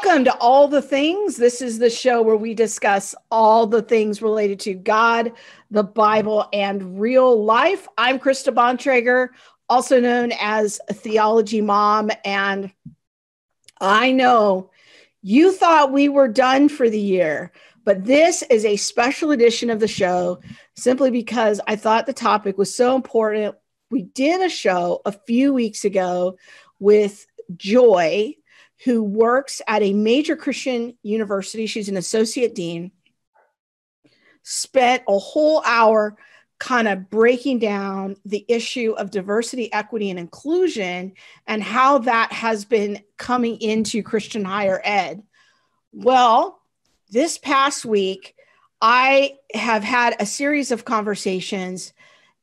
Welcome to All the Things. This is the show where we discuss all the things related to God, the Bible, and real life. I'm Krista Bontrager, also known as Theology Mom, and I know you thought we were done for the year, but this is a special edition of the show simply because I thought the topic was so important. We did a show a few weeks ago with Joy, who works at a major Christian university. She's an associate dean. Spent a whole hour kind of breaking down the issue of diversity, equity, and inclusion and how that has been coming into Christian higher ed. Well, this past week, I have had a series of conversations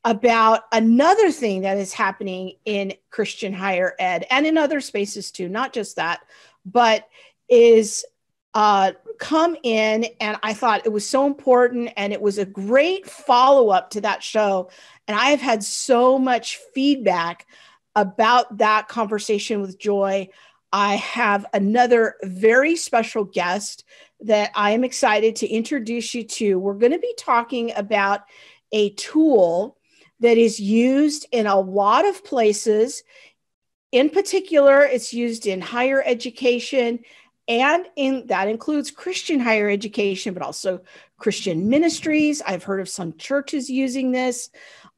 about another thing that is happening in Christian higher ed and in other spaces too, not just that, but is come in, and I thought it was so important, and it was a great follow-up to that show. And I have had so much feedback about that conversation with Joy. I have another very special guest that I am excited to introduce you to. We're going to be talking about a tool that is used in a lot of places. In particular, it's used in higher education, and that includes Christian higher education, but also Christian ministries. I've heard of some churches using this,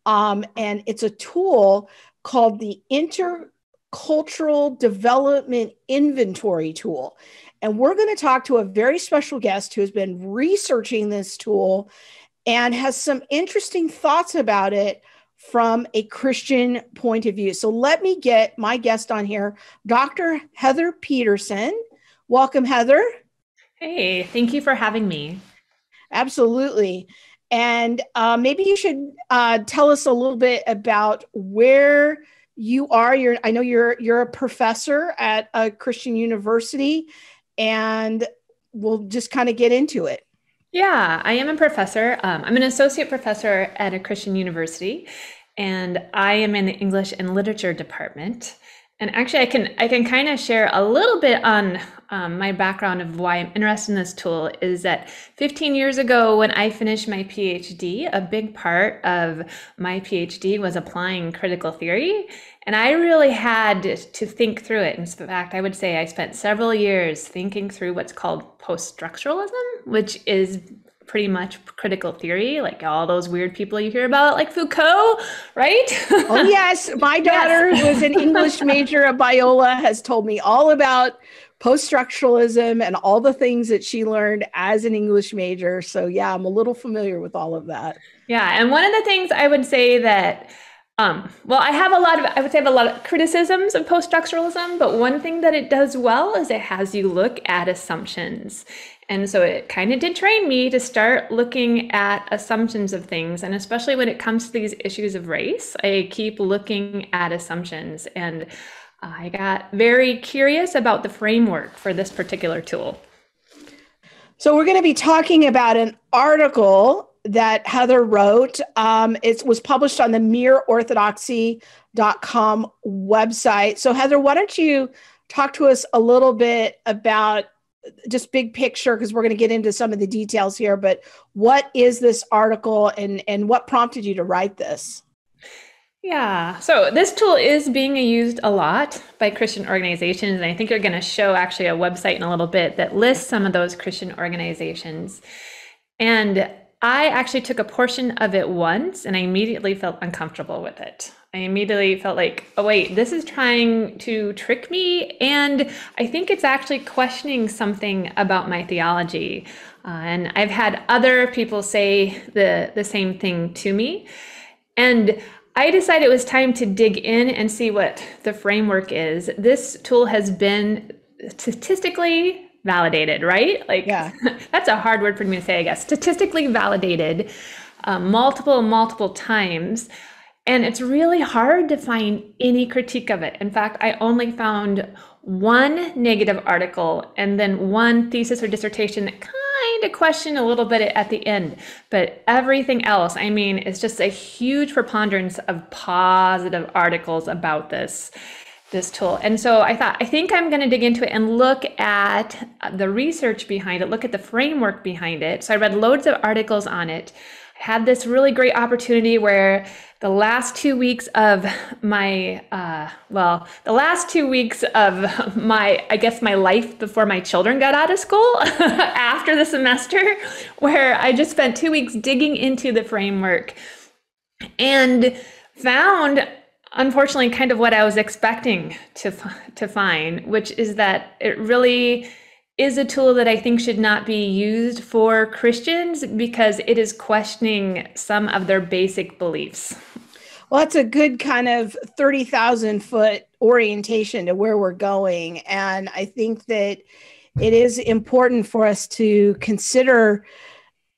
and it's a tool called the Intercultural Development Inventory tool. And we're going to talk to a very special guest who has been researching this tool and has some interesting thoughts about it from a Christian point of view. So let me get my guest on here, Dr. Heather Peterson. Welcome, Heather. Hey, thank you for having me. Absolutely. And maybe you should tell us a little bit about where you are. I know you're a professor at a Christian university, and we'll just kind of get into it. Yeah, I am a professor. I'm an associate professor at a Christian university, and I am in the English and Literature department. And actually, I can kind of share a little bit on my background of why I'm interested in this tool. Is that 15 years ago, when I finished my PhD, a big part of my PhD was applying critical theory. And I really had to think through it. In fact, I would say I spent several years thinking through what's called post-structuralism, which is pretty much critical theory, like all those weird people you hear about, like Foucault, right? Oh, yes. My daughter, who is an English major at Biola, has told me all about post-structuralism and all the things that she learned as an English major. So yeah, I'm a little familiar with all of that. Yeah. And one of the things I would say that I have a lot of criticisms of post-structuralism, but one thing that it does well is it has you look at assumptions. And so it kind of did train me to start looking at assumptions of things. And especially when it comes to these issues of race, I keep looking at assumptions. And I got very curious about the framework for this particular tool. So we're going to be talking about an article that Heather wrote. It was published on the mereorthodoxy.com website. So Heather, why don't you talk to us a little bit about just big picture, because we're going to get into some of the details here, but what is this article and what prompted you to write this? Yeah, so this tool is being used a lot by Christian organizations, and I think you're going to show actually a website in a little bit that lists some of those Christian organizations. And I actually took a portion of it once, and I immediately felt uncomfortable with it. I immediately felt like, oh, wait, this is trying to trick me. And I think it's actually questioning something about my theology. And I've had other people say the same thing to me. And I decided it was time to dig in and see what the framework is. This tool has been statistically validated, right? Like, yeah. That's a hard word for me to say, I guess. Statistically validated multiple times. And it's really hard to find any critique of it. In fact, I only found one negative article and then one thesis or dissertation that kind of questioned a little bit at the end. But everything else, I mean, it's just a huge preponderance of positive articles about this. this tool. And so I think I'm going to dig into it and look at the research behind it, look at the framework behind it. So I read loads of articles on it. I had this really great opportunity where the last 2 weeks of my, I guess my life before my children got out of school after the semester, where I just spent 2 weeks digging into the framework and found, unfortunately, kind of what I was expecting to find, which is that it really is a tool that I think should not be used for Christians because it is questioning some of their basic beliefs. Well, that's a good kind of 30,000 foot orientation to where we're going. And I think that it is important for us to consider.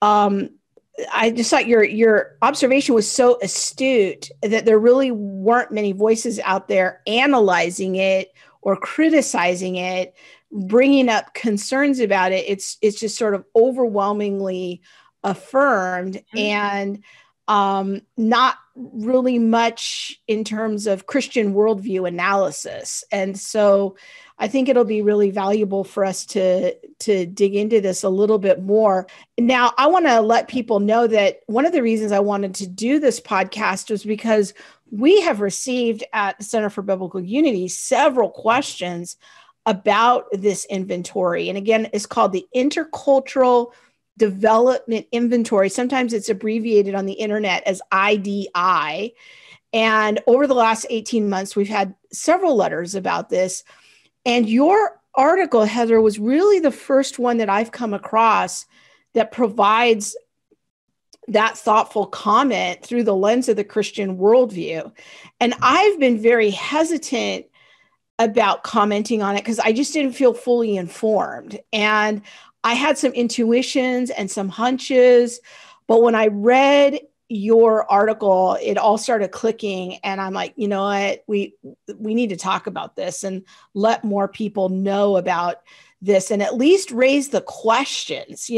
I just thought your observation was so astute that there really weren't many voices out there analyzing it or criticizing it, bringing up concerns about it. It's just sort of overwhelmingly affirmed, and not really much in terms of Christian worldview analysis. And so I think it'll be really valuable for us to dig into this a little bit more. Now, I want to let people know that one of the reasons I wanted to do this podcast was because we have received at the Center for Biblical Unity several questions about this inventory. And again, it's called the Intercultural Development Inventory. Sometimes it's abbreviated on the internet as IDI. And over the last 18 months, we've had several letters about this. And your article, Heather, was really the first one that I've come across that provides that thoughtful comment through the lens of the Christian worldview. And I've been very hesitant about commenting on it because I just didn't feel fully informed. And I had some intuitions and some hunches, but when I read your article, it all started clicking, and I'm like, you know what, we need to talk about this and let more people know about this, and at least raise the questions,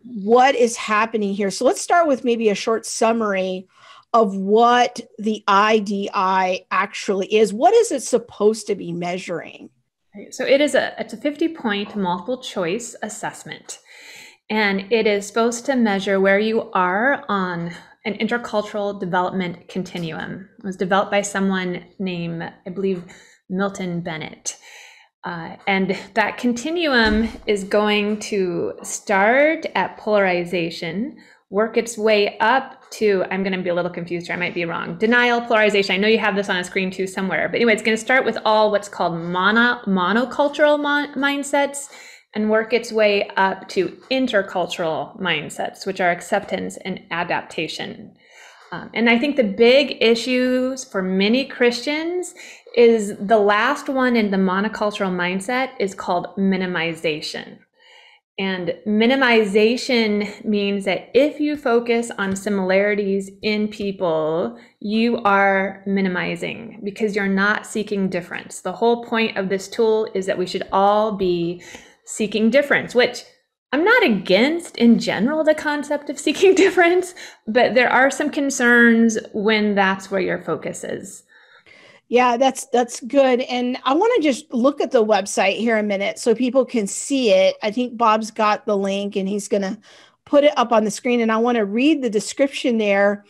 what is happening here. So let's start with maybe a short summary of what the IDI actually is. What is it supposed to be measuring? So it's a 50-point multiple choice assessment. And it is supposed to measure where you are on an intercultural development continuum. It was developed by someone named, I believe, Milton Bennett. And that continuum is going to start at polarization, work its way up to, I'm going to be a little confused here, I might be wrong, denial, polarization. I know you have this on a screen too somewhere. But anyway, it's going to start with all what's called monocultural mindsets, and work its way up to intercultural mindsets, which are acceptance and adaptation. And I think the big issues for many Christians is the last one in the monocultural mindset is called minimization. And minimization means that if you focus on similarities in people, you are minimizing because you're not seeking difference. The whole point of this tool is that we should all be seeking difference, which I'm not against in general the concept of seeking difference, but there are some concerns when that's where your focus is. Yeah, that's good. And I want to just look at the website here a minute so people can see it. I think Bob's got the link and he's going to put it up on the screen, and I want to read the description there.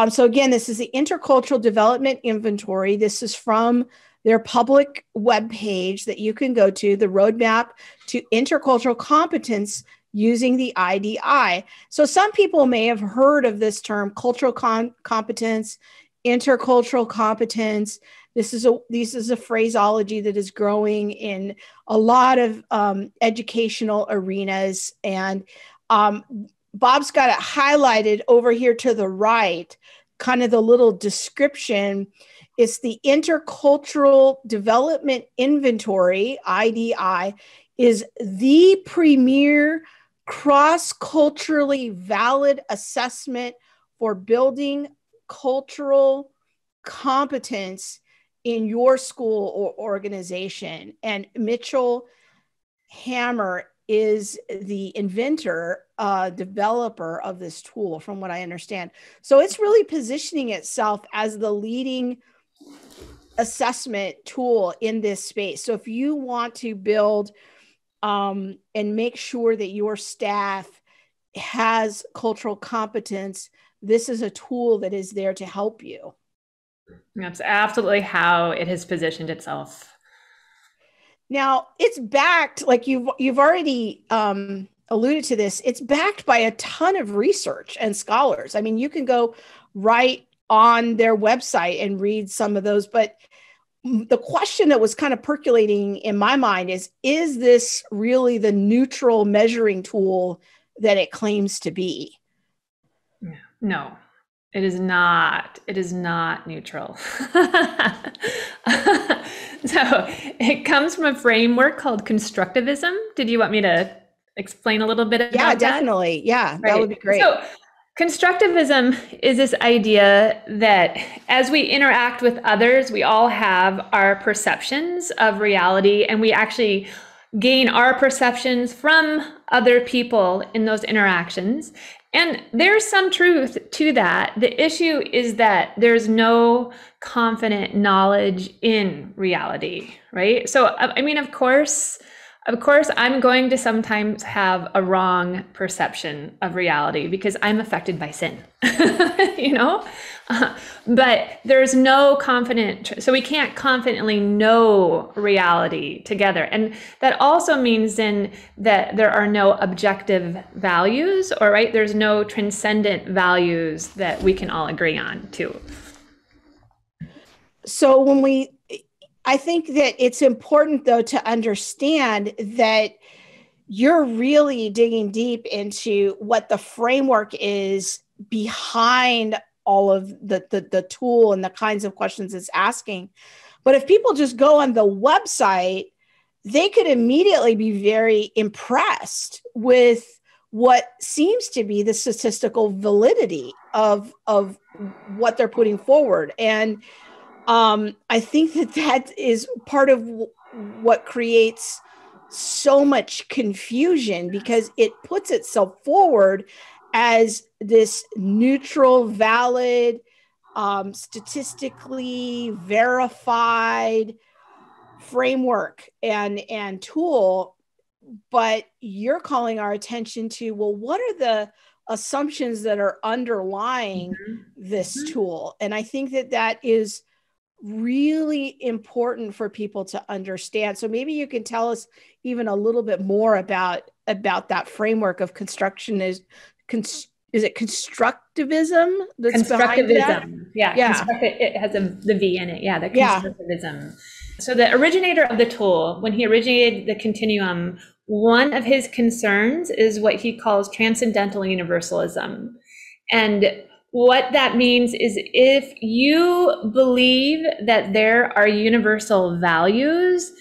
So again, this is the Intercultural Development Inventory. This is from their public webpage that you can go to, the roadmap to intercultural competence using the IDI. So some people may have heard of this term, cultural competence, intercultural competence. This is a phraseology that is growing in a lot of educational arenas. And Bob's got it highlighted over here to the right, kind of the little description. It's the Intercultural Development Inventory, IDI, is the premier cross-culturally valid assessment for building cultural competence in your school or organization. And Mitchell Hammer is the inventor, developer of this tool, from what I understand. So it's really positioning itself as the leading assessment tool in this space. So if you want to build and make sure that your staff has cultural competence, this is a tool that is there to help you. That's absolutely how it has positioned itself. Now, it's backed, like you've already alluded to this, it's backed by a ton of research and scholars. I mean, you can go right on their website and read some of those, but the question that was kind of percolating in my mind is this really the neutral measuring tool that it claims to be? No, it is not. It is not neutral. So it comes from a framework called constructivism. Did you want me to explain a little bit about that? Yeah, definitely. Yeah, right. That would be great. So constructivism is this idea that as we interact with others, we all have our perceptions of reality, and we actually gain our perceptions from other people in those interactions. And there's some truth to that. The issue is that there's no confident knowledge in reality, right? So, I mean, of course, I'm going to sometimes have a wrong perception of reality because I'm affected by sin, but there's no so we can't confidently know reality together. And that also means then that there are no objective values, there's no transcendent values that we can all agree on too. So I think that it's important, though, to understand that you're really digging deep into what the framework is behind all of the tool and the kinds of questions it's asking. But if people just go on the website, they could immediately be very impressed with what seems to be the statistical validity of what they're putting forward. And I think that is part of what creates so much confusion, because it puts itself forward as this neutral, valid, statistically verified framework and tool. But you're calling our attention to, well, what are the assumptions that are underlying this tool? And I think that is really important for people to understand. So maybe you can tell us even a little bit more about that framework of construction. Is it constructivism that's behind that? Yeah. It has the V in it. Yeah, the constructivism. Yeah. So the originator of the tool, when he originated the continuum, one of his concerns is what he calls transcendental universalism. And what that means is if you believe that there are universal values,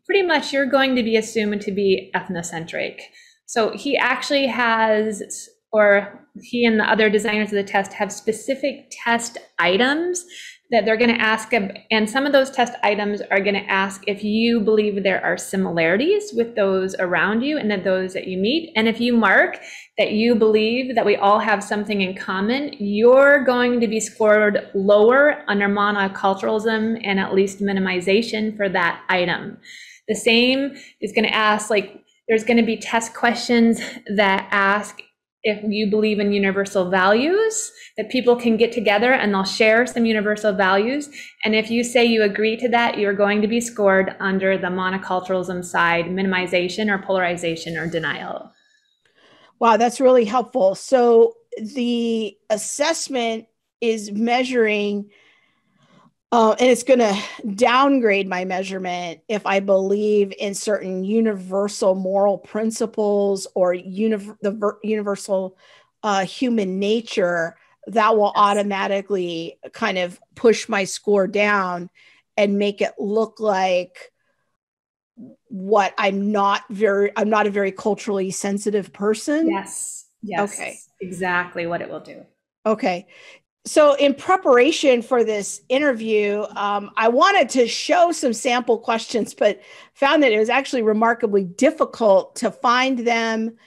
pretty much you're going to be assumed to be ethnocentric. So he actually has, or he and the other designers of the test have specific test items that they're going to ask, and some of those test items are going to ask if you believe there are similarities with those around you and then those that you meet. And if you mark that you believe that we all have something in common, you're going to be scored lower under monoculturalism and at least minimization for that item. The same is going to ask, there's going to be test questions that ask if you believe in universal values, that people can get together and they'll share some universal values. And if you say you agree to that, you're going to be scored under the monoculturalism side, minimization or polarization or denial. Wow, that's really helpful. So the assessment is measuring, and it's going to downgrade my measurement if I believe in certain universal moral principles or the universal human nature. That will automatically kind of push my score down and make it look like what I'm not a very culturally sensitive person. Yes. Okay. Exactly what it will do. Okay. So in preparation for this interview, I wanted to show some sample questions, but found that it was actually remarkably difficult to find them,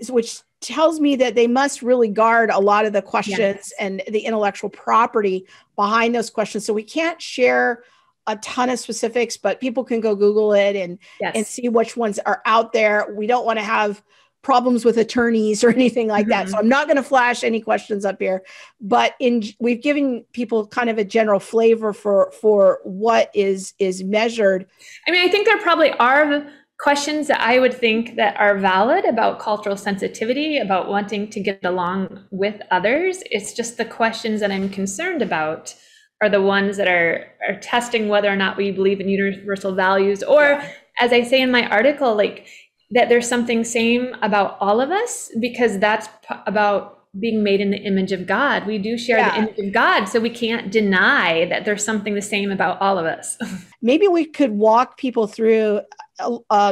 which tells me that they must really guard a lot of the questions Yes. and the intellectual property behind those questions. So we can't share a ton of specifics, but people can go Google it and Yes. see which ones are out there. We don't want to have problems with attorneys or anything like that. So I'm not going to flash any questions up here, but we've given people kind of a general flavor for what is measured. I mean, I think there probably are questions that I would think that are valid about cultural sensitivity, about wanting to get along with others. It's just the questions that I'm concerned about are the ones that are testing whether or not we believe in universal values, or as I say in my article, like that there's something same about all of us, because that's about being made in the image of God. We do share the image of God, so we can't deny that there's something the same about all of us. Maybe we could walk people through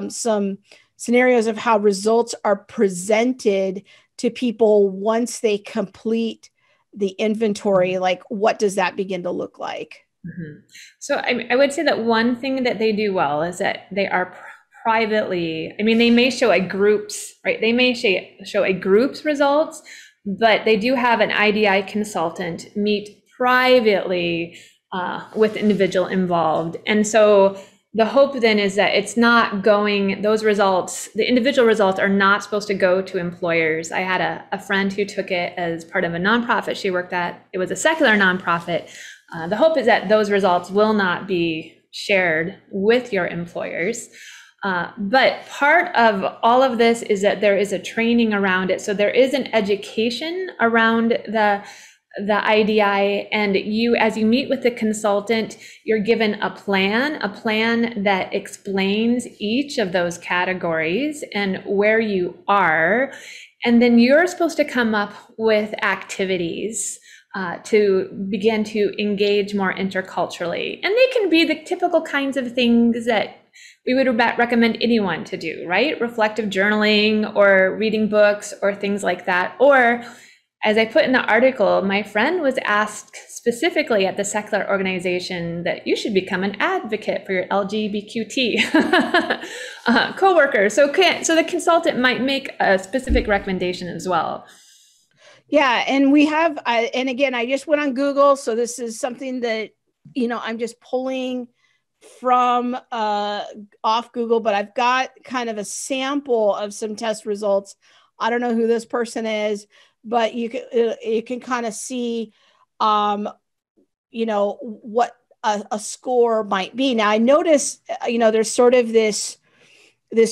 some scenarios of how results are presented to people once they complete the inventory. Like, what does that begin to look like? So I would say that one thing that they do well is that they are privately, I mean, they may show a group's, right? They may show a group's results, but they do have an IDI consultant meet privately with individual involved. And so the hope then is that it's not going, those results, the individual results are not supposed to go to employers. I had a friend who took it as part of a nonprofit she worked at. It was a secular nonprofit. The hope is that those results will not be shared with your employers. But part of all of this is that there is a training around it. So there is an education around the IDI, and you, as you meet with the consultant, you're given a plan that explains each of those categories and where you are. And then you're supposed to come up with activities to begin to engage more interculturally. And they can be the typical kinds of things that we would recommend anyone to do, right? Reflective journaling or reading books or things like that. Or, as I put in the article, my friend was asked specifically at the secular organization that you should become an advocate for your LGBTQ coworkers. So the consultant might make a specific recommendation as well. Yeah, and we have, and again, I just went on Google, so this is something that, I'm just pulling from off Google, but I've got kind of a sample of some test results. I don't know who this person is, but you can kind of see, what a score might be. Now I noticed, there's sort of this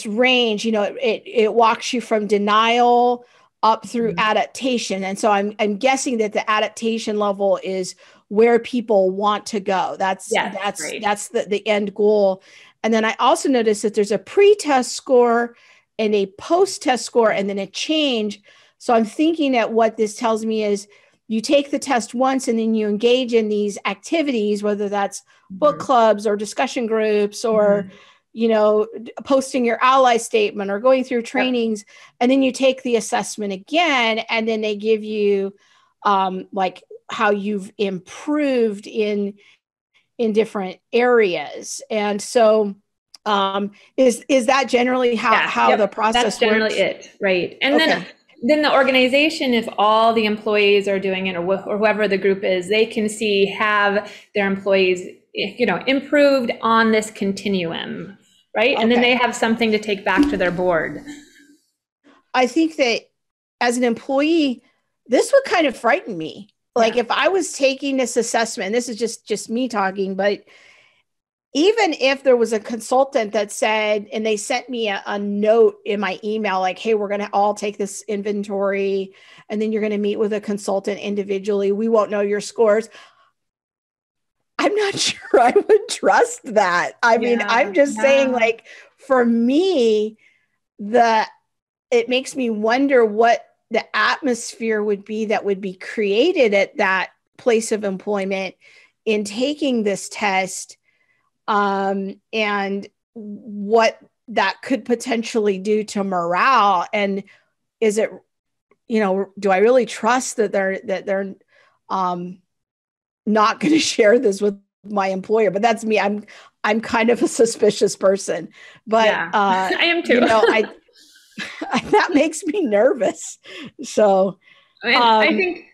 range. It walks you from denial up through adaptation, and so I'm guessing that the adaptation level is where people want to go. That's the end goal. And then I also noticed that there's a pre-test score and a post-test score, and then a change. So I'm thinking that what this tells me is you take the test once and then you engage in these activities, whether that's book clubs or discussion groups or, posting your ally statement or going through trainings, and then you take the assessment again, and then they give you like how you've improved in different areas. And so is that generally how the process that's generally works? it, right? And then the organization, if all the employees are doing it, or whoever the group is, they can see, have their employees, improved on this continuum, right? And then they have something to take back to their board. I think that as an employee, this would kind of frighten me. Like if I was taking this assessment, this is just me talking, but even if there was a consultant that said, and they sent me a note in my email, like, hey, we're going to all take this inventory, and then you're going to meet with a consultant individually. We won't know your scores. I'm not sure I would trust that. I mean, I'm just saying, like, for me, it makes me wonder what the atmosphere would be that would be created at that place of employment in taking this test, and what that could potentially do to morale. And is it, do I really trust that they're not going to share this with my employer? But that's me. I'm kind of a suspicious person, but I am too. that makes me nervous. So, And I think,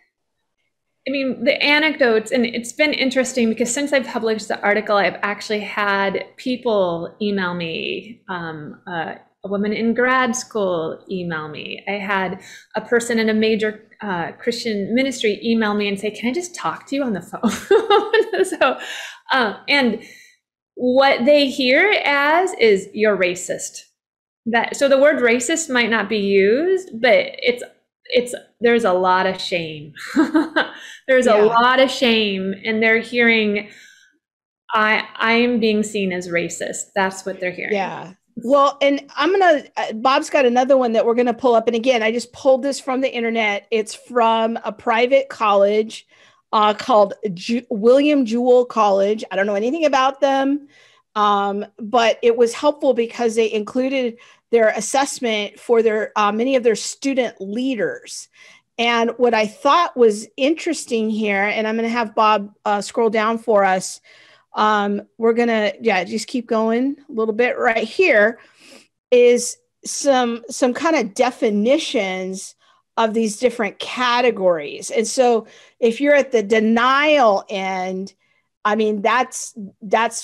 I mean, the anecdotes, and it's been interesting because since I've published the article, I've actually had people email me, a woman in grad school email me. I had a person in a major Christian ministry email me and say, "Can I just talk to you on the phone?" So, and what they hear as is, "You're racist." So the word racist might not be used, but there's a lot of shame. There's a lot of shame, and they're hearing, I am being seen as racist. That's what they're hearing. Yeah. Well, and Bob's got another one that we're going to pull up. And again, I just pulled this from the internet. It's from a private college called William Jewell College. I don't know anything about them, but it was helpful because they included their assessment for their many of their student leaders. And what I thought was interesting here, and I'm going to have Bob scroll down for us. We're going to, just keep going a little bit right here, is some kind of definitions of these different categories. And so if you're at the denial end, I mean, that's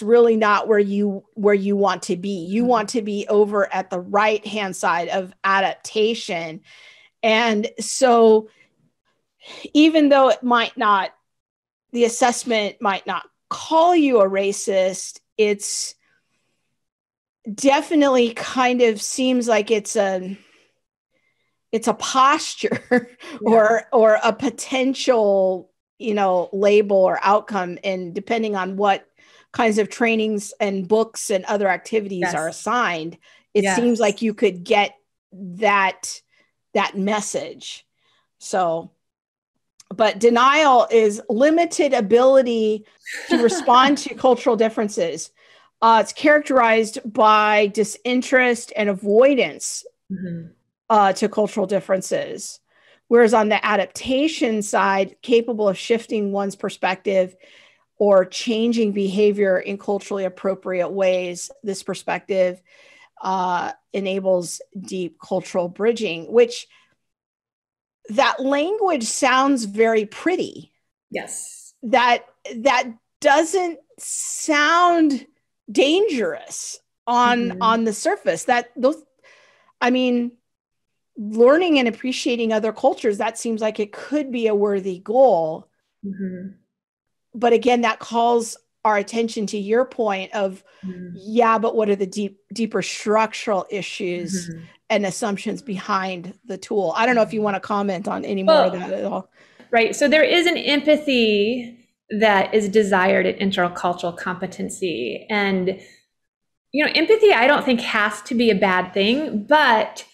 really not where you want to be. You want to be over at the right-hand side of adaptation. And so even though the assessment might not call you a racist, it's definitely kind of seems like it's a posture or a potential, label or outcome. And depending on what kinds of trainings and books and other activities are assigned, it seems like you could get that message. So, but denial is limited ability to respond to cultural differences. It's characterized by disinterest and avoidance to cultural differences. Whereas on the adaptation side, capable of shifting one's perspective or changing behavior in culturally appropriate ways, this perspective enables deep cultural bridging, which that language sounds very pretty. Yes. That doesn't sound dangerous on the surface. Learning and appreciating other cultures, that seems like it could be a worthy goal. But again, that calls our attention to your point of, but what are the deeper structural issues and assumptions behind the tool? I don't know if you want to comment on any more of that at all. Right. So there is an empathy that is desired in intercultural competency. And, empathy, I don't think has to be a bad thing, but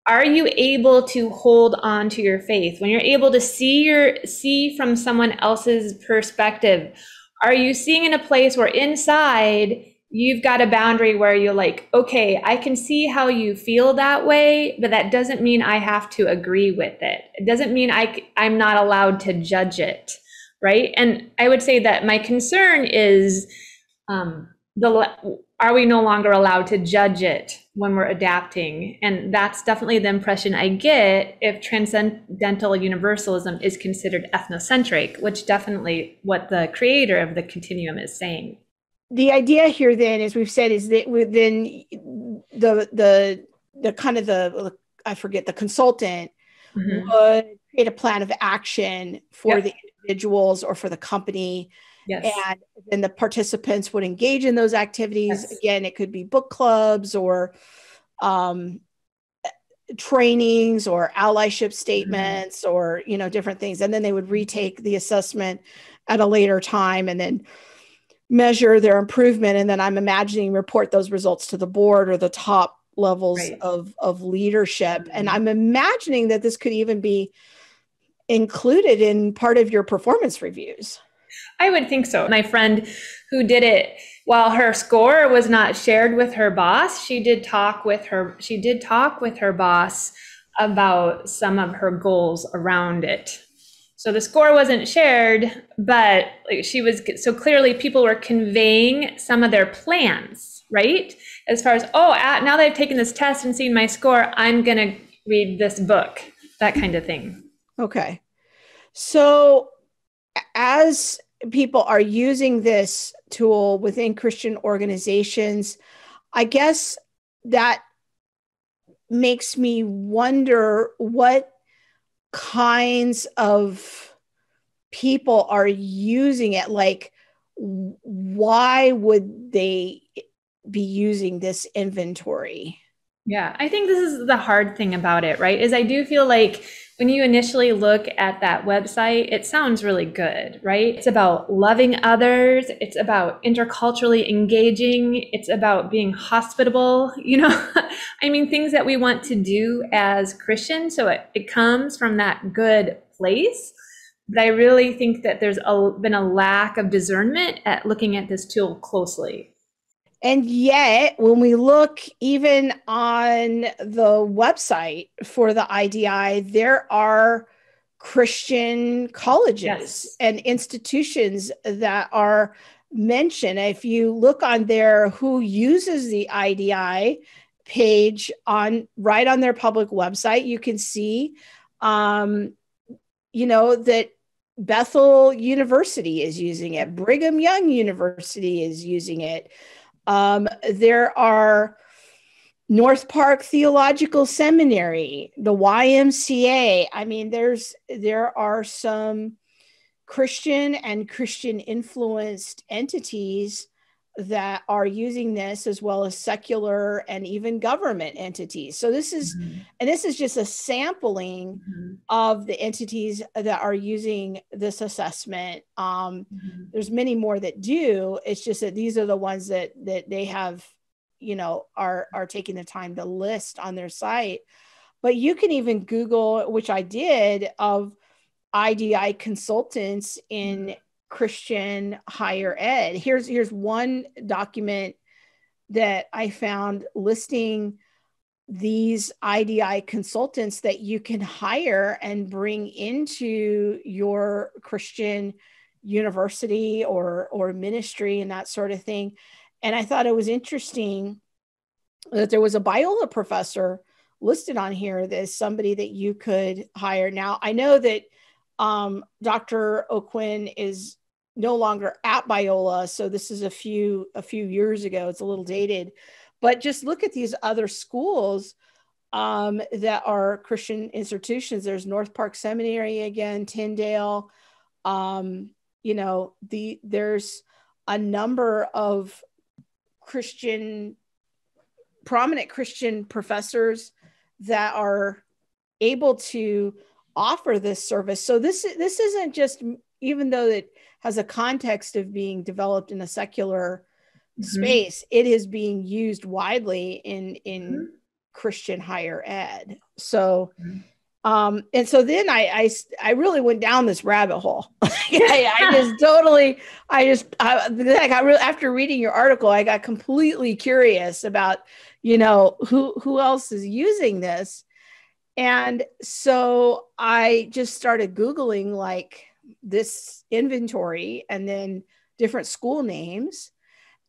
are you able to hold on to your faith? When you're able to see from someone else's perspective, are you seeing in a place where inside you've got a boundary where you're like, okay, I can see how you feel that way, but that doesn't mean I have to agree with it. It doesn't mean I'm not allowed to judge it, right? And I would say that my concern is, are we no longer allowed to judge it when we're adapting? And that's definitely the impression I get if transcendental universalism is considered ethnocentric, which definitely what the creator of the continuum is saying. The idea here then, as we've said, is that within the kind of the consultant would create a plan of action for the individuals or for the company. And then the participants would engage in those activities. Again, it could be book clubs or trainings or allyship statements or, different things. And then they would retake the assessment at a later time and then measure their improvement. And then I'm imagining report those results to the board or the top levels of leadership. And I'm imagining that this could even be included in part of your performance reviews. I would think so. My friend who did it, while her score was not shared with her boss, she did talk with her boss about some of her goals around it. So the score wasn't shared, but so clearly people were conveying some of their plans, right? As far as, now that I've taken this test and seen my score, I'm going to read this book, that kind of thing. Okay. So as people are using this tool within Christian organizations, I guess that makes me wonder what kinds of people are using it. Like, why would they be using this inventory? Yeah, I think this is the hard thing about it, right? Is I do feel like when you initially look at that website, it sounds really good, right? It's about loving others. It's about interculturally engaging. It's about being hospitable, I mean, things that we want to do as Christians. So it comes from that good place. But I really think that there's been a lack of discernment at looking at this tool closely. And yet, when we look even on the website for the IDI, there are Christian colleges and institutions that are mentioned. If you look on there, who uses the IDI page right on their public website, you can see, that Bethel University is using it. Brigham Young University is using it. There are North Park Theological Seminary, the YMCA. I mean, there are some Christian and Christian influenced entities that are using this, as well as secular and even government entities. So this is, and this is just a sampling of the entities that are using this assessment. There's many more that do. It's just that these are the ones that they have, are taking the time to list on their site. But you can even Google, which I did, of IDI consultants in Christian higher ed. Here's one document that I found listing these IDI consultants that you can hire and bring into your Christian university or ministry and that sort of thing. And I thought it was interesting that there was a Biola professor listed on here as somebody that you could hire. Now, I know that Dr. O'Quinn is no longer at Biola, so this is a few years ago. It's a little dated, but just look at these other schools that are Christian institutions. There's North Park Seminary again, Tyndale. There's a number of prominent Christian professors that are able to offer this service. So this isn't just, even though it has a context of being developed in a secular space, it is being used widely in Christian higher ed. So, and so then I really went down this rabbit hole. After reading your article, I got completely curious about, who else is using this. And so I just started Googling like this inventory and then different school names.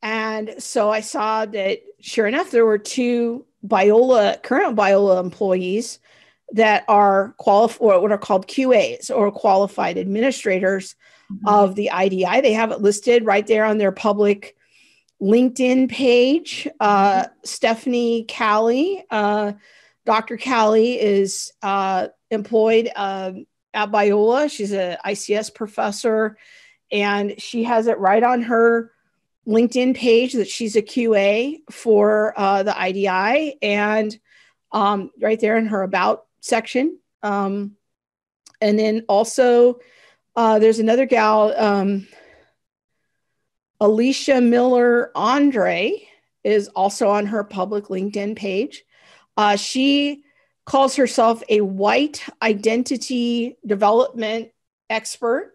And so I saw that sure enough, there were two current Biola employees that are qualified, what are called QAs, or qualified administrators of the IDI. They have it listed right there on their public LinkedIn page. Stephanie Callie, Dr. Callie is employed at Biola. She's an ICS professor, and she has it right on her LinkedIn page that she's a QA for the IDI, and right there in her About section. And then also there's another gal, Alicia Miller Andre, is also on her public LinkedIn page. She calls herself a white identity development expert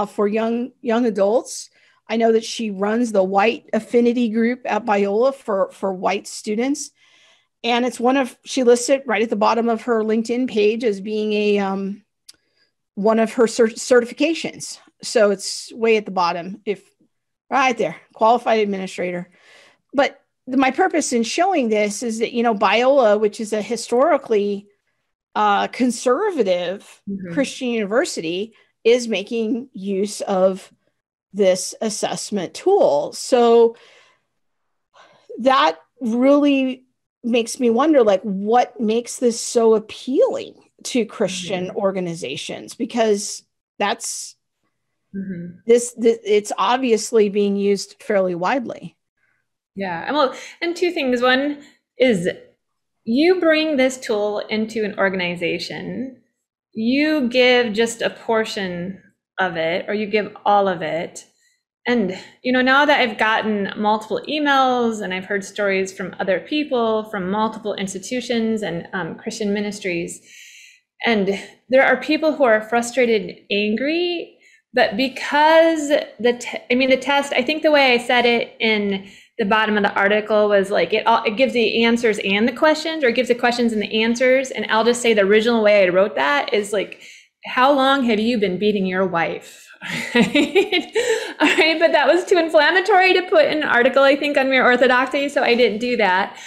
for young adults. I know that she runs the White Affinity Group at Biola for white students. And it's she lists it right at the bottom of her LinkedIn page as being one of her certifications. So it's way at the bottom, right there, qualified administrator. But my purpose in showing this is that, Biola, which is a historically conservative Christian university, is making use of this assessment tool. So that really makes me wonder, like, what makes this so appealing to Christian organizations? Because that's this it's obviously being used fairly widely. Yeah. Well, and two things. One is you bring this tool into an organization, you give just a portion of it, or you give all of it. And, now that I've gotten multiple emails and I've heard stories from other people from multiple institutions and Christian ministries, and there are people who are frustrated, angry, but because the test, I think the way I said it in the bottom of the article was like, it gives the answers and the questions, or it gives the questions and the answers. And I'll just say the original way I wrote that is like, how long have you been beating your wife? All right, but that was too inflammatory to put in an article, I think, on Mere Orthodoxy, so I didn't do that.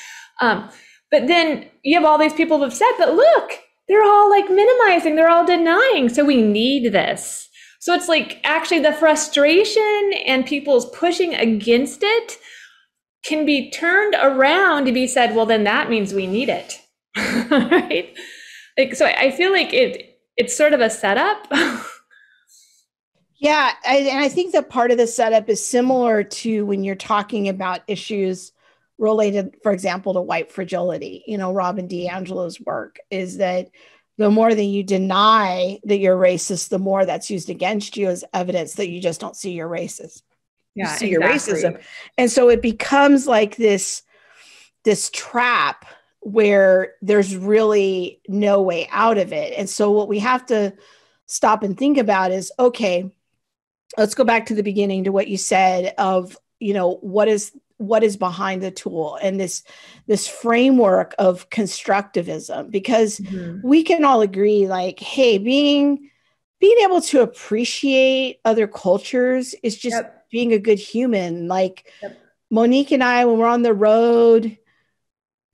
But then you have all these people who have said, but look, they're all like minimizing, they're all denying, so we need this. So it's like actually the frustration and people's pushing against it can be turned around to be said, well, then that means we need it. Right? Like, so I feel like it's sort of a setup. Yeah, and I think that part of the setup is similar to when you're talking about issues related, for example, to white fragility. Robin DiAngelo's work is that the more that you deny that you're racist, the more that's used against you as evidence that you just don't see your racism. Yeah, you see your racism. And so it becomes like this trap where there's really no way out of it. And so what we have to stop and think about is, okay, let's go back to the beginning to what you said of, what is behind the tool and this framework of constructivism, because we can all agree, like, hey, being able to appreciate other cultures is just being a good human. Like Monique and I, when we're on the road,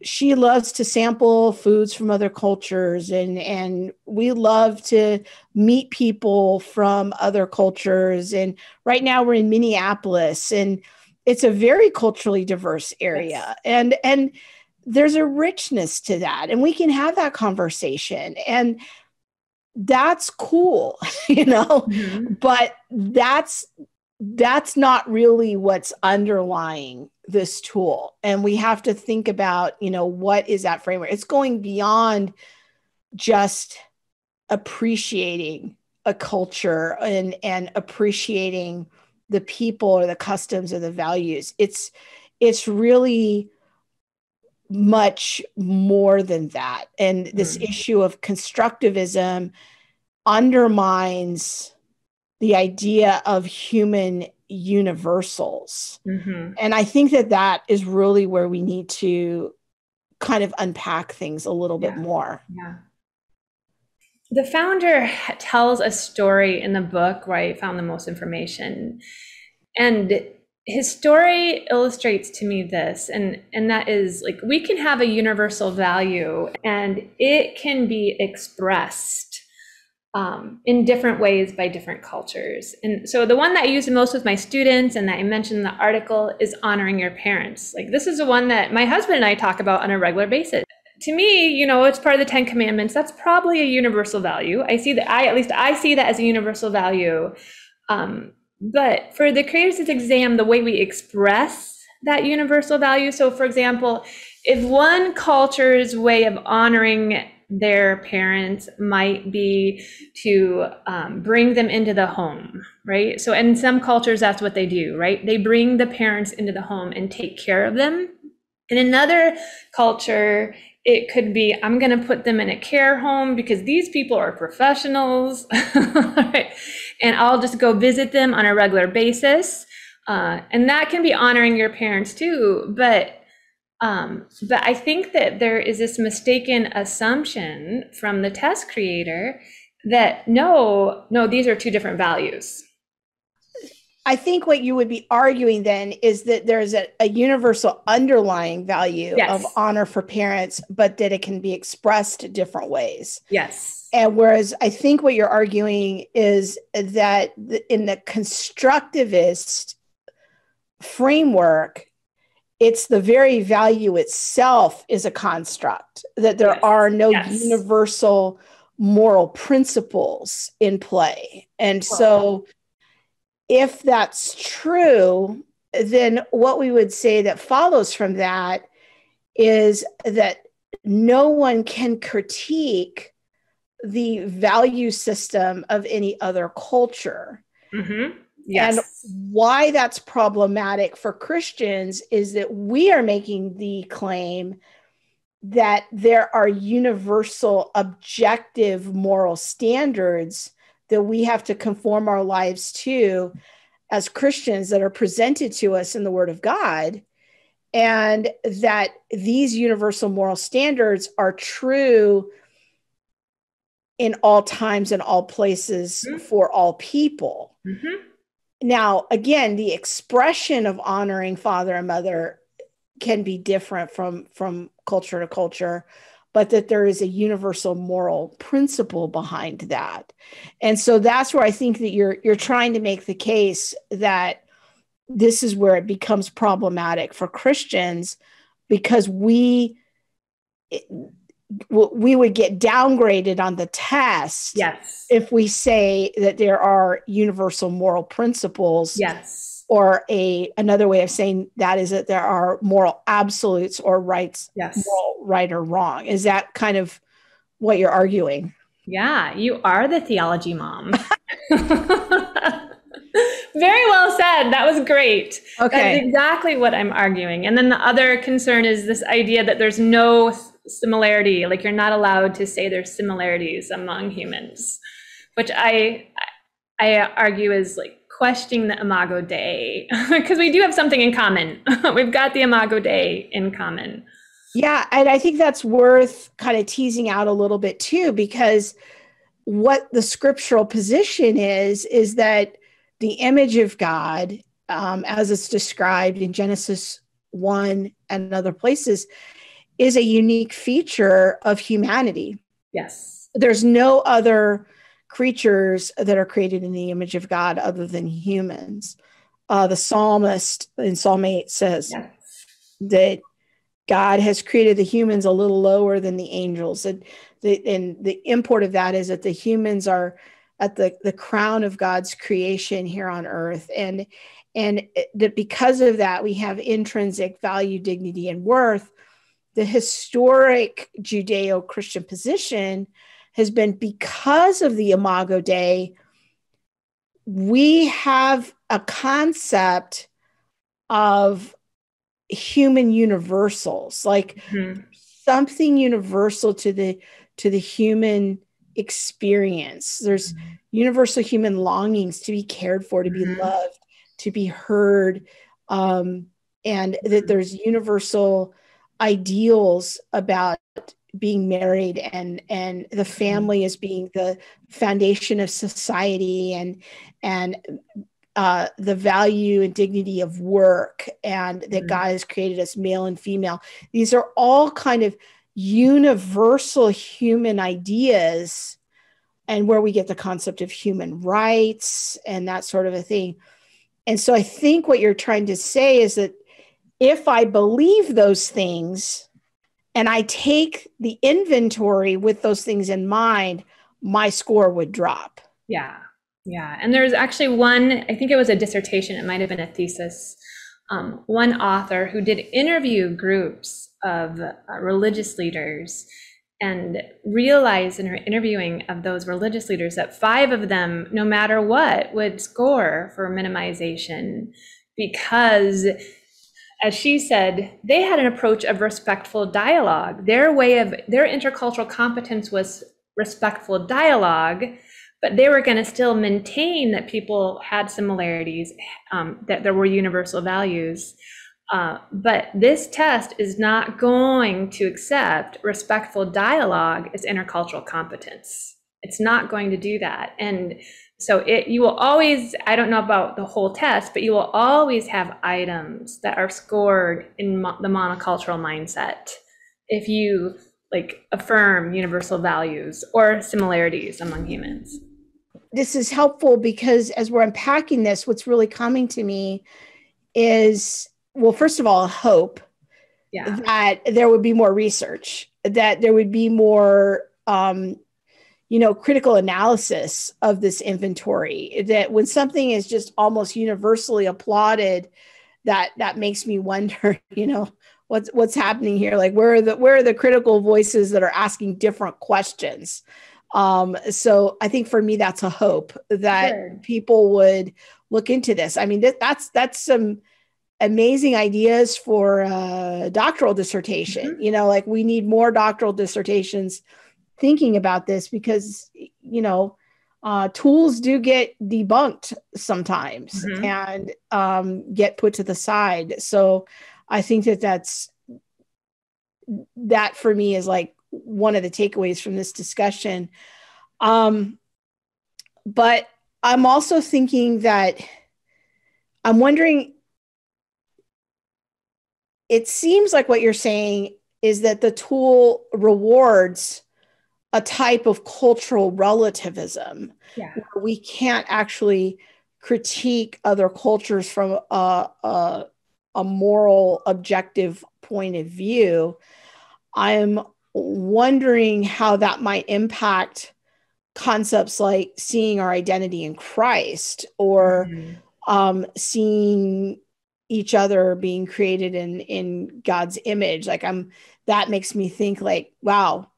she loves to sample foods from other cultures, and we love to meet people from other cultures. And right now we're in Minneapolis, and it's a very culturally diverse area. Yes. And there's a richness to that, and we can have that conversation, and that's cool, but that's not really what's underlying this tool. And we have to think about, what is that framework? It's going beyond just appreciating a culture and appreciating the people or the customs or the values. It's really much more than that. And this issue of constructivism undermines the idea of human universals. And I think that is really where we need to kind of unpack things a little bit more. Yeah. The founder tells a story in the book where I found the most information. And his story illustrates to me this, and that is, like, we can have a universal value and it can be expressed in different ways by different cultures. And so the one that I use the most with my students and that I mentioned in the article is honoring your parents. Like, this is the one that my husband and I talk about on a regular basis. To me, it's part of the 10 Commandments. That's probably a universal value. I see that, at least I see that as a universal value. But for the Creator's exam, the way we express that universal value. So for example, if one culture's way of honoring their parents might be to bring them into the home, right? So in some cultures, that's what they do, right? They bring the parents into the home and take care of them. In another culture, it could be, I'm going to put them in a care home because these people are professionals, right? And I'll just go visit them on a regular basis. And that can be honoring your parents too. But I think that there is this mistaken assumption from the test creator that no, these are two different values. I think what you would be arguing then is that there's a universal underlying value of Yes. honor for parents, but that it can be expressed different ways. Yes. And whereas I think what you're arguing is that in the constructivist framework, it's the very value itself is a construct, that there Yes. are no Yes. universal moral principles in play. And so if that's true, then what we would say that follows from that is that no one can critique the value system of any other culture. Mm-hmm. Yes. And why that's problematic for Christians is that we are making the claim that there are universal objective moral standards that we have to conform our lives to as Christians that are presented to us in the Word of God, and that these universal moral standards are true in all times and all places for all people. Mm-hmm. Now, again, the expression of honoring father and mother can be different from culture to culture, but that there is a universal moral principle behind that. And so that's where I think that you're trying to make the case that this is where it becomes problematic for Christians, because we would get downgraded on the test. Yes. If we say that there are universal moral principles. Yes. Or another way of saying that is that there are moral absolutes or rights, yes. Moral right or wrong. Is that kind of what you're arguing? Yeah, you are the theology mom. Very well said. That was great. Okay. That is exactly what I'm arguing. And then the other concern is this idea that there's no similarity, like you're not allowed to say there's similarities among humans, which I argue is like questioning the Imago Dei, because we do have something in common. We've got the Imago Dei in common. Yeah, and I think that's worth kind of teasing out a little bit too, because what the scriptural position is that the image of God, as it's described in Genesis 1 and other places, is a unique feature of humanity. Yes. There's no other creatures that are created in the image of God other than humans. The psalmist in Psalm 8 says that God has created the humans a little lower than the angels. And the import of that is that the humans are at the crown of God's creation here on earth. And that because of that, we have intrinsic value, dignity, and worth. The historic Judeo-Christian position has been, because of the Imago Dei, we have a concept of human universals, like something universal to the human experience. There's universal human longings to be cared for, to be loved, to be heard, and that there's universal ideals about being married and the family as being the foundation of society, and the value and dignity of work, and that God has created us male and female. These are all kind of universal human ideas, and where we get the concept of human rights and that sort of a thing. And so I think what you're trying to say is that if I believe those things and I take the inventory with those things in mind, my score would drop. Yeah. Yeah. And there's actually one, I think it was a dissertation, it might have been a thesis, one author who did interview groups of religious leaders, and realized in her interviewing of those religious leaders that 5 of them, no matter what, would score for minimization, because, as she said, they had an approach of respectful dialogue. Their intercultural competence was respectful dialogue, but they were going to still maintain that people had similarities, that there were universal values. But this test is not going to accept respectful dialogue as intercultural competence. It's not going to do that. And so you will always, I don't know about the whole test, but you will always have items that are scored in the monocultural mindset if you like affirm universal values or similarities among humans. This is helpful because as we're unpacking this, what's really coming to me is, well, first of all, hope that there would be more research, that there would be more, critical analysis of this inventory, that when something is just almost universally applauded, that makes me wonder, what's happening here? Like, where are the critical voices that are asking different questions? So I think for me, that's a hope that people would look into this. I mean, that's some amazing ideas for a doctoral dissertation. Like we need more doctoral dissertations thinking about this because, tools do get debunked sometimes and get put to the side. So I think that for me is like one of the takeaways from this discussion. But I'm also thinking that I'm wondering, it seems like what you're saying is that the tool rewards a type of cultural relativism. Where we can't actually critique other cultures from a moral, objective point of view. I'm wondering how that might impact concepts like seeing our identity in Christ or seeing each other being created in God's image. Like that makes me think like, wow,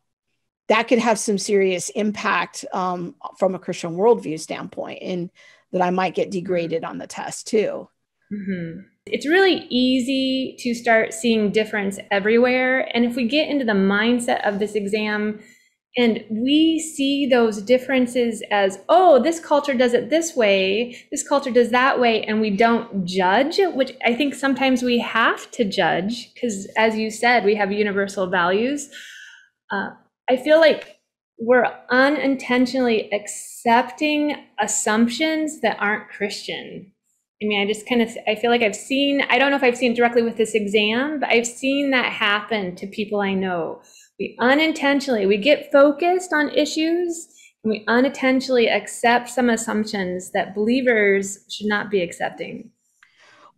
that could have some serious impact from a Christian worldview standpoint, and that I might get degraded on the test too. It's really easy to start seeing difference everywhere. And if we get into the mindset of this exam and we see those differences as, oh, this culture does it this way, this culture does that way, and we don't judge, which I think sometimes we have to judge because, as you said, we have universal values. I feel like we're unintentionally accepting assumptions that aren't Christian. I mean, I feel like I don't know if I've seen it directly with this exam, but I've seen that happen to people I know. We get focused on issues and we unintentionally accept some assumptions that believers should not be accepting.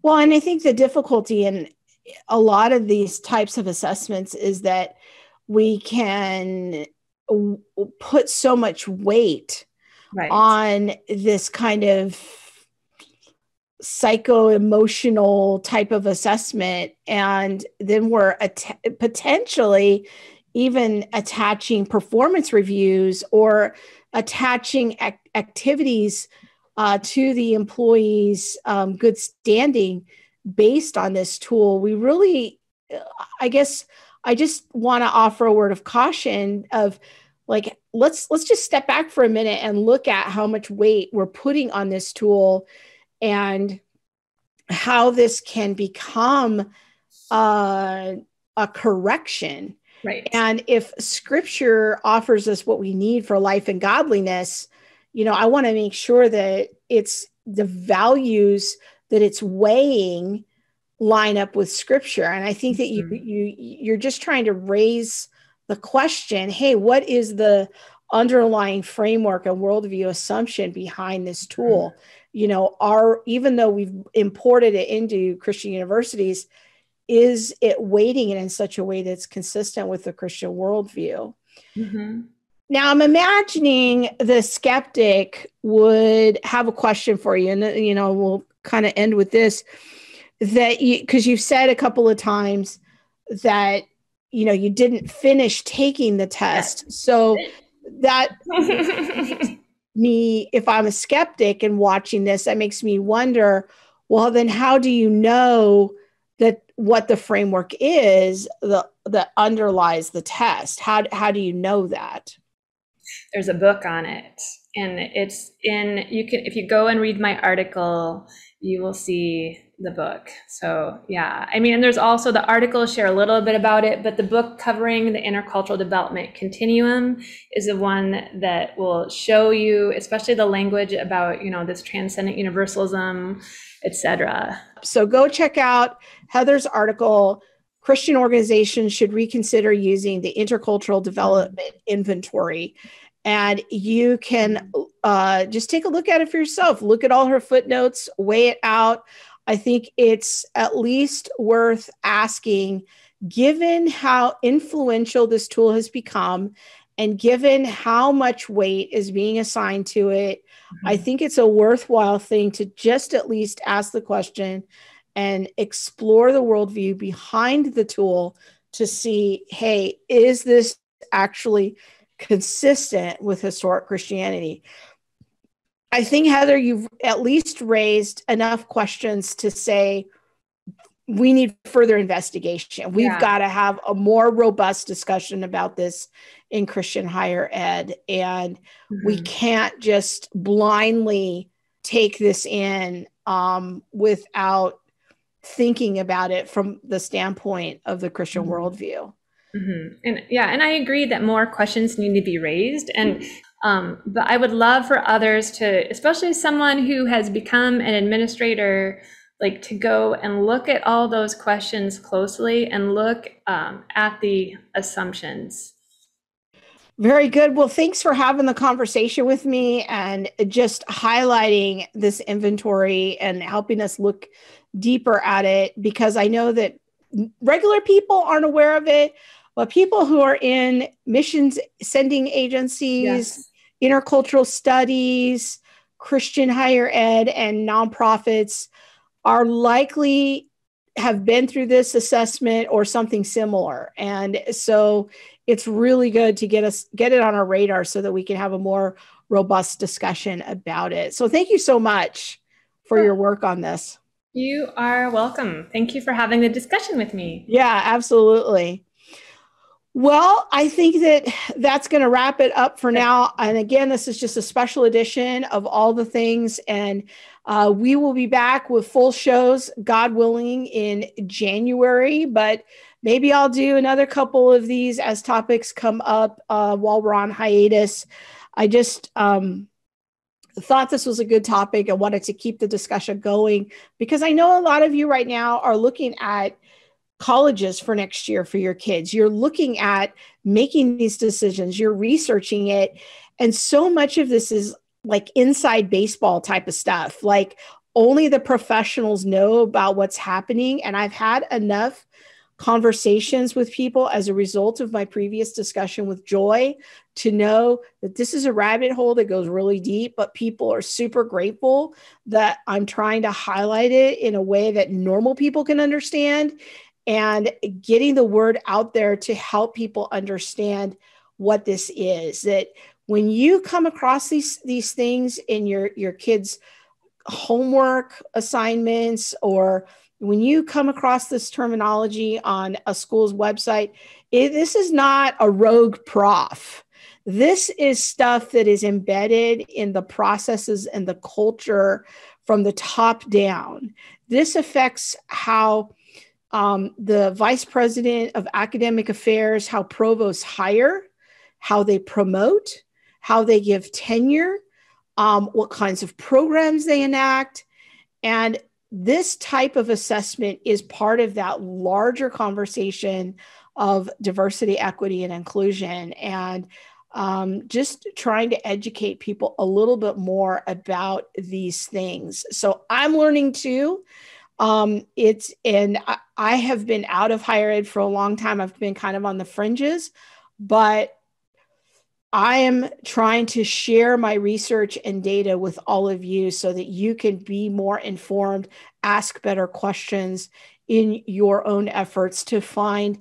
Well, and I think the difficulty in a lot of these types of assessments is that we can put so much weight on this kind of psycho-emotional type of assessment, and then we're potentially even attaching performance reviews or attaching activities to the employee's good standing based on this tool. We really, I guess, I just want to offer a word of caution of like, let's just step back for a minute and look at how much weight we're putting on this tool and how this can become a correction. And if Scripture offers us what we need for life and godliness, I want to make sure that it's the values that it's weighing line up with Scripture. And I think that you're just trying to raise the question, hey, what is the underlying framework and worldview assumption behind this tool? Even though we've imported it into Christian universities, is it weighting it in such a way that's consistent with the Christian worldview? Now, I'm imagining the skeptic would have a question for you, and we'll kind of end with this. Because you've said a couple of times that you didn't finish taking the test, so that makes me, if I'm a skeptic and watching this, that makes me wonder, well, then how do you know that what the framework is that underlies the test? How do you know that? There's a book on it, and if you go and read my article, you will see the book. So yeah, I mean, and there's also the articles share a little bit about it, but the book covering the intercultural development continuum is the one that will show you, especially the language about, this transcendent universalism, etc. So go check out Heather's article. Christian organizations should reconsider using the Intercultural Development Inventory. And you can just take a look at it for yourself. Look at all her footnotes, weigh it out. I think it's at least worth asking, given how influential this tool has become and given how much weight is being assigned to it, I think it's a worthwhile thing to just at least ask the question and explore the worldview behind the tool to see, hey, is this actually consistent with historic Christianity? I think, Heather, you've at least raised enough questions to say we need further investigation. We've got to have a more robust discussion about this in Christian higher ed. And we can't just blindly take this in without thinking about it from the standpoint of the Christian worldview. And I agree that more questions need to be raised. But I would love for others to, especially someone who has become an administrator, like to go and look at all those questions closely and look at the assumptions. Very good. Well, thanks for having the conversation with me and just highlighting this inventory and helping us look deeper at it, because I know that regular people aren't aware of it, but people who are in missions sending agencies, intercultural studies, Christian higher ed, and nonprofits are likely have been through this assessment or something similar. And so it's really good to get it on our radar so that we can have a more robust discussion about it. So thank you so much for your work on this. You are welcome. Thank you for having the discussion with me. Yeah, absolutely. Well, I think that's going to wrap it up for now. And again, this is just a special edition of All the Things. And we will be back with full shows, God willing, in January. But maybe I'll do another couple of these as topics come up while we're on hiatus. I just thought this was a good topic and wanted to keep the discussion going, because I know a lot of you right now are looking at colleges for next year for your kids. You're looking at making these decisions, you're researching it. And so much of this is like inside baseball type of stuff. Like only the professionals know about what's happening. And I've had enough conversations with people as a result of my previous discussion with Joy to know that this is a rabbit hole that goes really deep, but people are super grateful that I'm trying to highlight it in a way that normal people can understand, and getting the word out there to help people understand what this is. That when you come across these things in your kids' homework assignments, or when you come across this terminology on a school's website, this is not a rogue prof. This is stuff that is embedded in the processes and the culture from the top down. This affects how the vice president of academic affairs, how provosts hire, how they promote, how they give tenure, what kinds of programs they enact. And this type of assessment is part of that larger conversation of diversity, equity, and inclusion. And just trying to educate people a little bit more about these things. So I'm learning too. I have been out of higher ed for a long time. I've been kind of on the fringes, but I am trying to share my research and data with all of you so that you can be more informed, ask better questions in your own efforts to find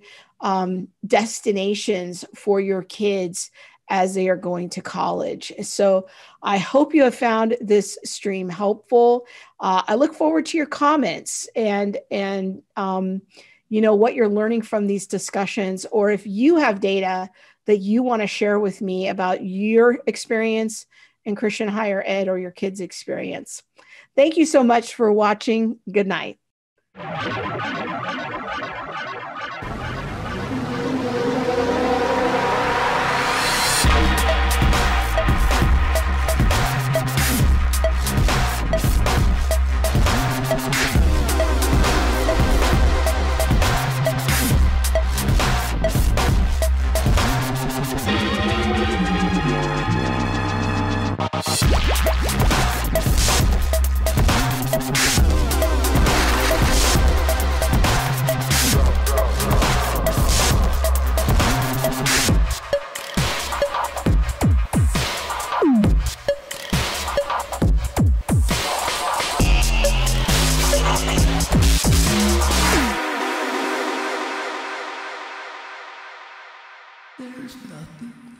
destinations for your kids as they are going to college. So I hope you have found this stream helpful. I look forward to your comments and what you're learning from these discussions, or if you have data that you want to share with me about your experience in Christian higher ed or your kids' experience. Thank you so much for watching. Good night. There's nothing